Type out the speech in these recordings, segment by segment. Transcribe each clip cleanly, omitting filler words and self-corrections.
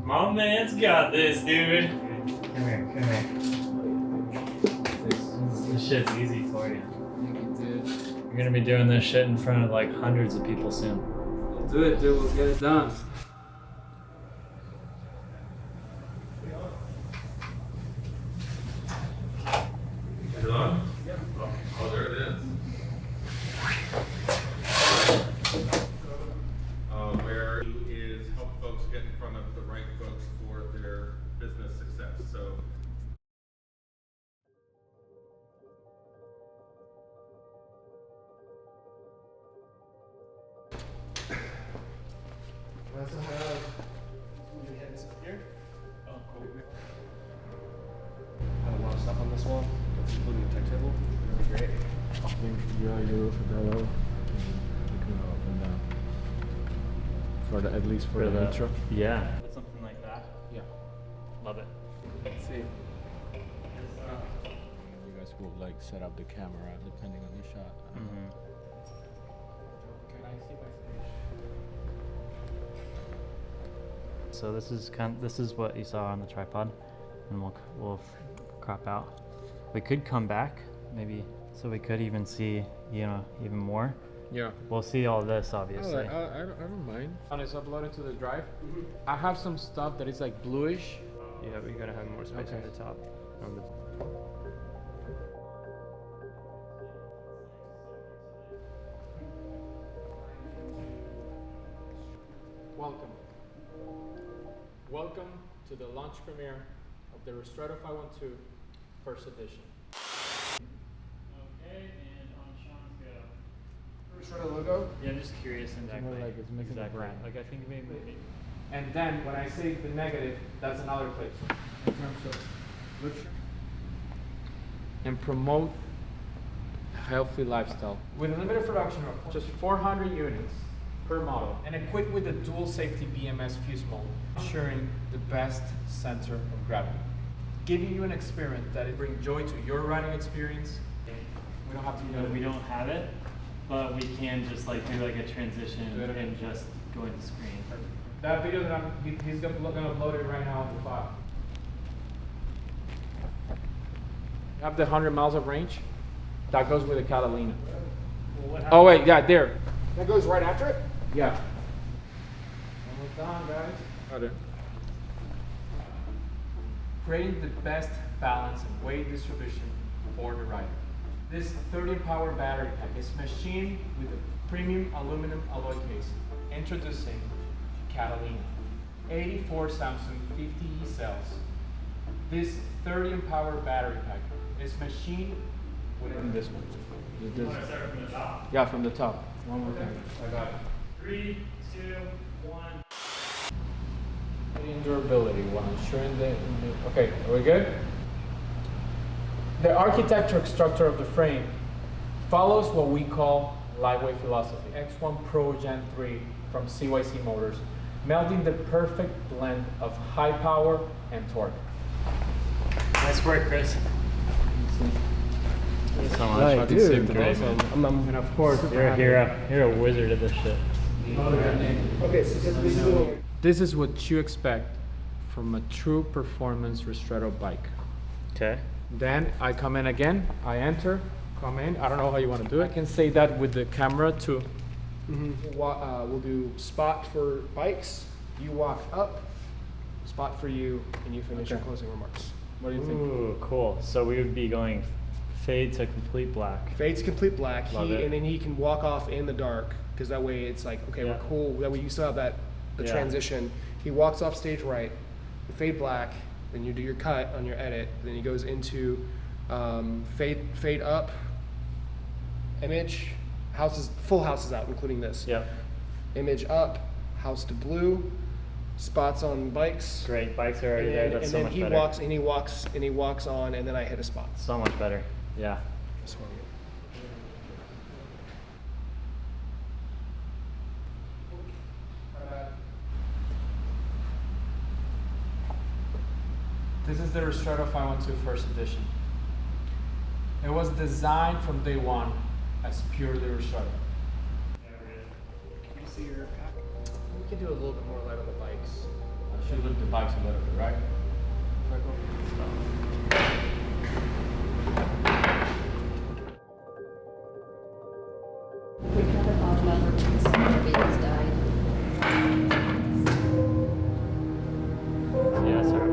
My man's got this, dude. Come here, come here. This shit's easy for you. Thank you, dude. You're gonna be doing this shit in front of like hundreds of people soon. We'll do it, dude. We'll get it done. Is it on? Yeah. Oh, there it is. Where is help folks get in front of the right folks for their business success. So. Also have your heads up here. Oh, cool. I have a lot of stuff on this wall, including the tech table. Really great. I think your roof for that level. You can go up and down. For the, at least for the intro. Yeah. Something like that. Yeah. Love it. Let's see. You guys will like set up the camera depending on the shot. Mm-hmm. Can I see my stage? So this is what you saw on the tripod, and we'll crop out. We could come back maybe, so we could even see even more. Yeah. We'll see all this obviously. I don't mind. And it's uploaded to the drive. I have some stuff that is like bluish. Yeah, we gotta have more space at the top. On the Welcome to the launch premiere of the Ristretto 512 first edition. Okay, and on Sean's go. Ristretto logo. Yeah, I'm just curious exactly. more like it's missing the exactly. brand. Like I think maybe. And then when I say the negative, that's another place in terms of literature and promote healthy lifestyle. With a limited production of just 400 units per model and equipped with a dual safety BMS fuse mold, ensuring the best center of gravity. Giving you an experience that it brings joy to your riding experience. We don't have to We don't have it, but we can just like do like a transition and just go into screen. That video that he's gonna upload it right now on the file. Have the 100 miles of range. That goes with the Catalina. Oh wait, yeah, there. That goes right after it? Yeah. Almost done, guys. Okay. Creating the best balance and weight distribution for the rider. This 30 power battery pack is machined with a premium aluminum alloy case. Introducing Catalina 84 Samsung 50E cells. This 30 power battery pack is machined within this one. You want to start from the top? Yeah, from the top. One more time. I got it. 3, 2, 1. And durability while ensuring okay, are we good? The architecture structure of the frame follows what we call lightweight philosophy. X1 Pro Gen 3 from CYC Motors, melding the perfect blend of high power and torque. Nice work, Chris. Thanks so much. Right, dude. Great. Awesome. And of course, You're a hero. You're a wizard of this shit. Okay, so just visual. this is what you expect from a true performance Ristretto bike. Okay. Then I come in again, I enter, come in, I don't know how you want to do it. I can say that with the camera too. We'll do spot for bikes. You walk up, spot for you, and you finish your closing remarks. What do you think? Ooh, cool. So we would be going fade to complete black. Fade's complete black. Love it. And then he can walk off in the dark because that way it's like, okay, Yeah. we're cool. That way you still have the Yeah. transition. He walks off stage right, fade black, then you do your cut on your edit. Then he goes into fade up, image, full houses out, including this. Yep. Image up, house to blue, spots on bikes. Great. Bikes are already there. That's so much he better. walks and he walks on, and then I hit a spot. So much better. Yeah. This one. This is the Ristretto 512 first edition. It was designed from day one as pure the Ristretto. Can you see your pack? We could do a little bit more light on the bikes. I should look the bikes a little bit, right? We covered all of our because our babies died. Yeah, sorry.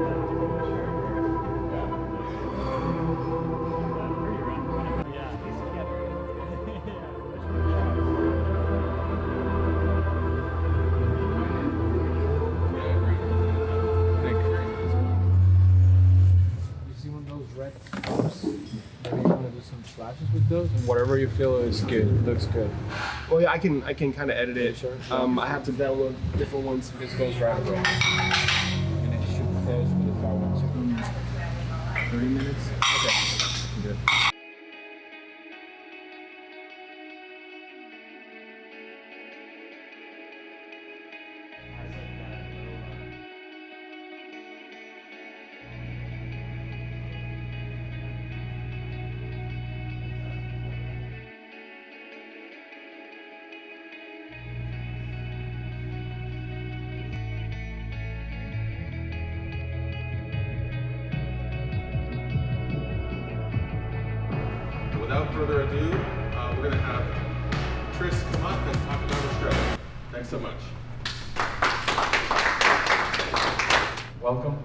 You see one of those red tops? Maybe you want to do some flashes with those? And whatever you feel is good, looks good. Well, yeah, I can kind of edit it. Sure. I have to download different ones. This goes right away. And it should close with the far one too. 30 minutes? Okay. Good. Without further ado, we're going to have Chris come up and talk about Ristretto. Thanks so much. Welcome.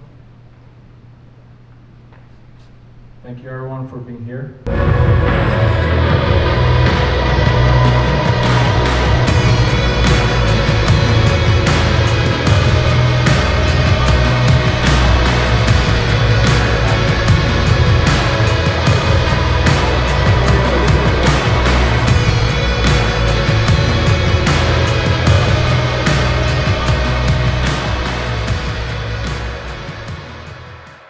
Thank you everyone for being here.